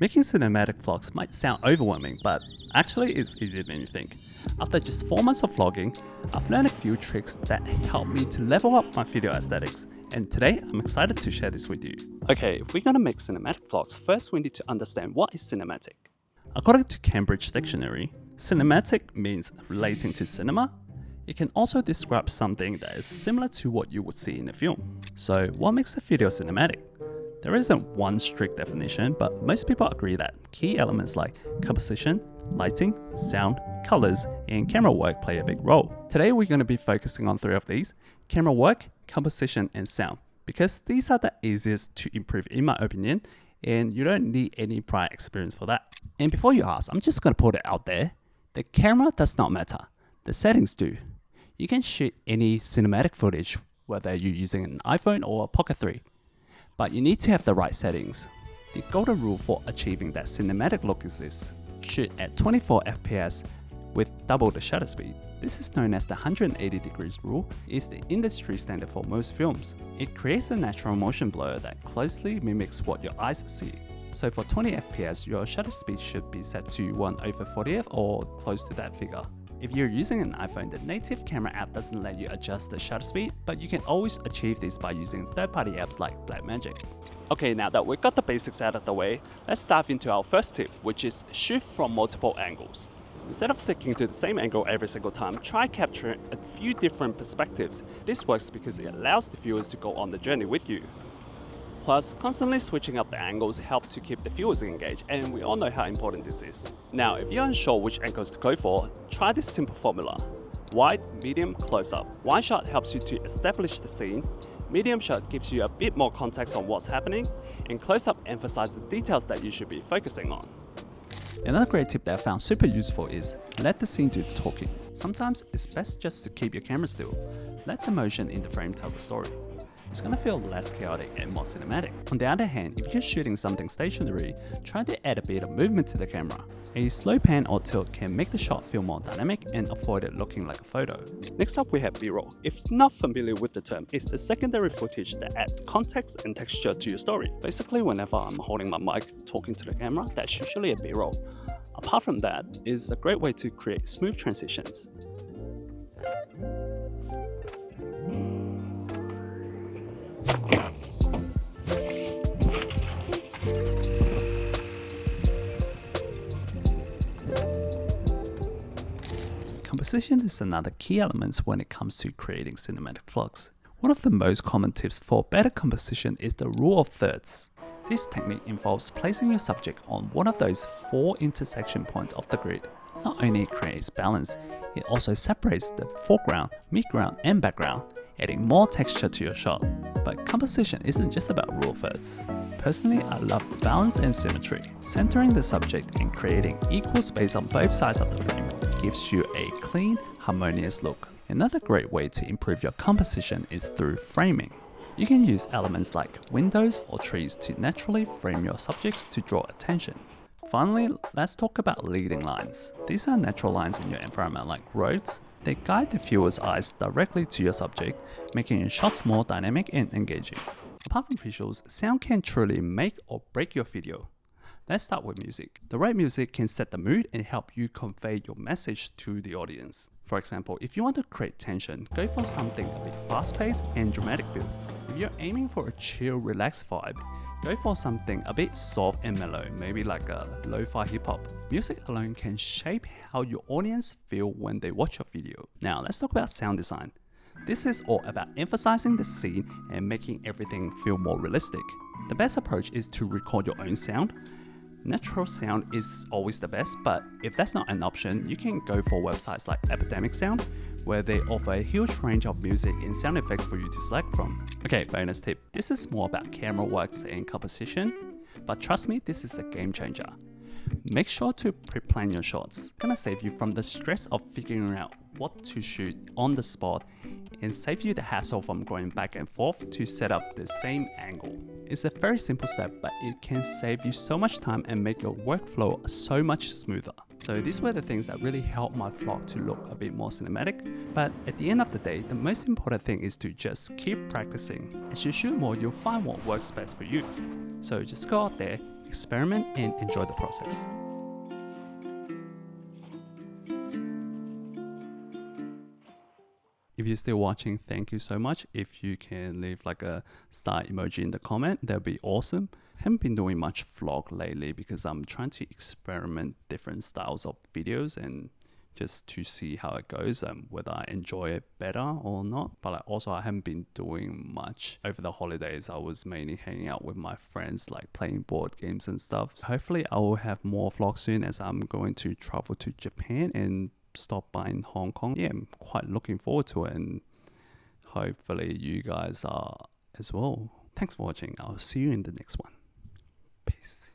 Making cinematic vlogs might sound overwhelming, but actually it's easier than you think. After just 4 months of vlogging, I've learned a few tricks that help me to level up my video aesthetics, and today I'm excited to share this with you. Okay, if we're gonna make cinematic vlogs, first we need to understand what is cinematic. According to Cambridge Dictionary, cinematic means relating to cinema. It can also describe something that is similar to what you would see in a film. So what makes a video cinematic? There isn't one strict definition, but most people agree that key elements like composition, lighting, sound, colors, and camera work play a big role. Today we're going to be focusing on 3 of these: camera work, composition, and sound, because these are the easiest to improve in my opinion, and you don't need any prior experience for that. And before you ask, I'm just going to put it out there, the camera does not matter, the settings do. You can shoot any cinematic footage, whether you're using an iPhone or a Pocket 3. But you need to have the right settings. The golden rule for achieving that cinematic look is this: shoot at 24 FPS with double the shutter speed. This is known as the 180 degrees rule. It's the industry standard for most films. It creates a natural motion blur that closely mimics what your eyes see. So for 20 FPS, your shutter speed should be set to 1/40th or close to that figure. If you're using an iPhone, the native camera app doesn't let you adjust the shutter speed, but you can always achieve this by using third-party apps like Blackmagic. Okay, now that we've got the basics out of the way, let's dive into our first tip, which is shoot from multiple angles. Instead of sticking to the same angle every single time, try capturing a few different perspectives. This works because it allows the viewers to go on the journey with you. Plus, constantly switching up the angles help to keep the viewers engaged, and we all know how important this is. Now, if you're unsure which angles to go for, try this simple formula: wide, medium, close-up. Wide shot helps you to establish the scene, medium shot gives you a bit more context on what's happening, and close-up emphasizes the details that you should be focusing on. Another great tip that I found super useful is let the scene do the talking. Sometimes it's best just to keep your camera still. Let the motion in the frame tell the story. It's going to feel less chaotic and more cinematic. On the other hand, if you're shooting something stationary, try to add a bit of movement to the camera. A slow pan or tilt can make the shot feel more dynamic and avoid it looking like a photo. Next up we have B-roll. If you're not familiar with the term, it's the secondary footage that adds context and texture to your story. Basically, whenever I'm holding my mic talking to the camera, that's usually a B-roll. Apart from that, it's a great way to create smooth transitions. Composition is another key element when it comes to creating cinematic vlogs. One of the most common tips for better composition is the rule of thirds. This technique involves placing your subject on one of those 4 intersection points of the grid. Not only creates balance, it also separates the foreground, midground, and background, adding more texture to your shot. But composition isn't just about rule of thirds. Personally, I love balance and symmetry. Centering the subject and creating equal space on both sides of the frame gives you a clean, harmonious look. Another great way to improve your composition is through framing. You can use elements like windows or trees to naturally frame your subjects to draw attention. Finally, let's talk about leading lines. These are natural lines in your environment like roads. They guide the viewer's eyes directly to your subject, making your shots more dynamic and engaging. Apart from visuals, sound can truly make or break your video. Let's start with music. The right music can set the mood and help you convey your message to the audience. For example, if you want to create tension, go for something a bit fast-paced and dramatic build. If you're aiming for a chill, relaxed vibe, go for something a bit soft and mellow, maybe like a lo-fi hip-hop. Music alone can shape how your audience feel when they watch your video. Now let's talk about sound design. This is all about emphasizing the scene and making everything feel more realistic. The best approach is to record your own sound. Natural sound is always the best, but if that's not an option, you can go for websites like Epidemic Sound, where they offer a huge range of music and sound effects for you to select from. Okay, bonus tip. This is more about camera works and composition, but trust me, this is a game changer. Make sure to pre-plan your shots. It's gonna save you from the stress of figuring out what to shoot on the spot and save you the hassle from going back and forth to set up the same angle. It's a very simple step, but it can save you so much time and make your workflow so much smoother. So these were the things that really helped my vlog to look a bit more cinematic. But at the end of the day, the most important thing is to just keep practicing. As you shoot more, you'll find what works best for you. So just go out there, experiment and enjoy the process. If you're still watching, thank you so much. If you can leave like a star emoji in the comment, that'd be awesome. I haven't been doing much vlog lately because I'm trying to experiment different styles of videos and just to see how it goes and whether I enjoy it better or not. But also I haven't been doing much over the holidays. I was mainly hanging out with my friends, like playing board games and stuff. So hopefully I will have more vlogs soon as I'm going to travel to Japan and stop by in Hong Kong. Yeah, I'm quite looking forward to it, and hopefully you guys are as well. Thanks for watching. I'll see you in the next one. Peace.